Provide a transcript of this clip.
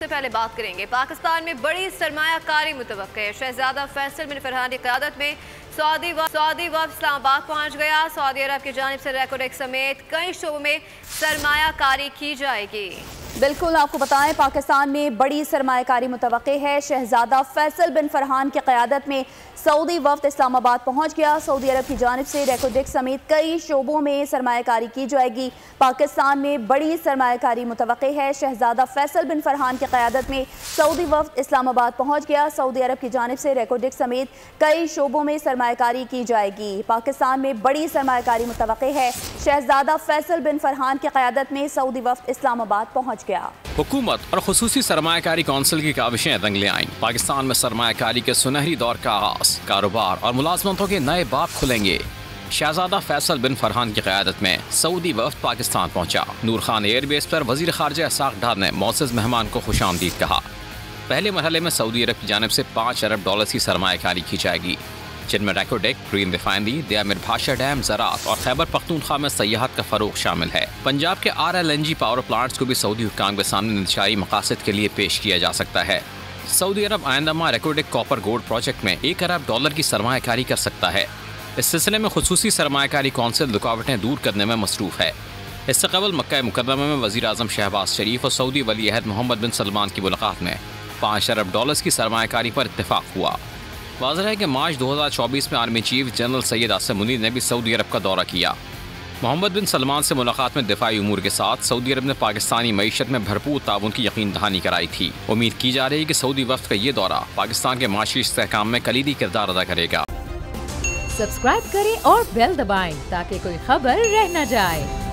सबसे पहले बात करेंगे पाकिस्तान में बड़ी सरमायाकारी मुतवक्के है। शहजादा फैसल बिन फरहान की क़यादत में सऊदी वफ़द इस्लामाबाद पहुँच गया। सऊदी अरब की जानिब से रेकोडेक समेत कई शोबों में सरमायाकारी की जाएगी। बिल्कुल, आपको बताएं पाकिस्तान में बड़ी सरमायाकारी मुतवक्के है। शहजादा फैसल बिन फरहान की क़यादत में सऊदी वफ़द इस्लामाबाद पहुँच गया। सऊदी अरब की जानिब से रेकोडेक समेत कई शोबों में सरमायाकारी की जाएगी। पाकिस्तान में बड़ी सरमायाकारी मुतवक्के है। शहजादा फैसल बिन फरहान की क़यादत में सऊदी वफ़द इस्लामाबाद पहुँच गया। सऊदी अरब की जानिब से रेकोडेक समेत कई शोबों में सरमायाकारी की जाएगी। पाकिस्तान में बड़ी सरमायाकारी मुतवक्के है। शहजादा फैसल बिन फरहान की क़यादत में सऊदी वफ़द इस्लामाबाद पहुँच गया। हुकूमत और खुसूसी सरमायाकारी कौंसिल की काविशें रंग ले आईं। पाकिस्तान में सरमायाकारी के सुनहरी दौर का आगाज, कारोबार और मुलाजमतों के नए बाब खुलेंगे। शहजादा फैसल बिन फरहान की क़यादत में सऊदी वफ़द पाकिस्तान पहुंचा। नूर खान एयरबेस पर वज़ीर ख़ारजा इसाक़ डार ने मोअज़्ज़ज़ मेहमान को खुशामदीद कहा। पहले मरहले में सऊदी अरब की जानिब से $5 अरब की सरमायाकारी की जाएगी, जिनमें रेकोडेक, ग्रीन रिफाइनरी, दियामिर भाषा डैम, ज़राअत और खैबर पख्तूनख्वा में सयाहत का फ़रोग़ शामिल है। पंजाब के RLNG पावर प्लांट्स को भी सऊदी हुक्काम के सामने निशाई मकासद के लिए पेश किया जा सकता है। सऊदी अरब आइंदा माह रेकोडेक कॉपर गोल्ड प्रोजेक्ट में $1 अरब की सरमायाकारी कर सकता है। इस सिलसिले में खुसूसी सरमायाकारी कौंसिल रुकावटें दूर करने में मसरूफ़ है। इससे कबल मक्का मुकर्रमा में वज़ीर आज़म शहबाज शरीफ और सऊदी वली अहद मोहम्मद बिन सलमान की मुलाकात में $5 अरब की सरमायाकारी पर इत्तेफाक हुआ। वाज़ेह है कि मार्च 2024 में army chief general Syed Asim Munir ने भी सऊदी अरब का दौरा किया। मोहम्मद बिन सलमान से मुलाकात में दिफाई उमूर के साथ सऊदी अरब ने पाकिस्तानी मईशत में भरपूर ताउन की यकीन दहानी कराई थी। उम्मीद की जा रही है कि सऊदी वफ़द का ये दौरा पाकिस्तान के माशी इस्तेहकाम में कलीदी किरदार अदा करेगा। सब्सक्राइब करें और बेल दबाएं ताकि कोई खबर रह न जाए।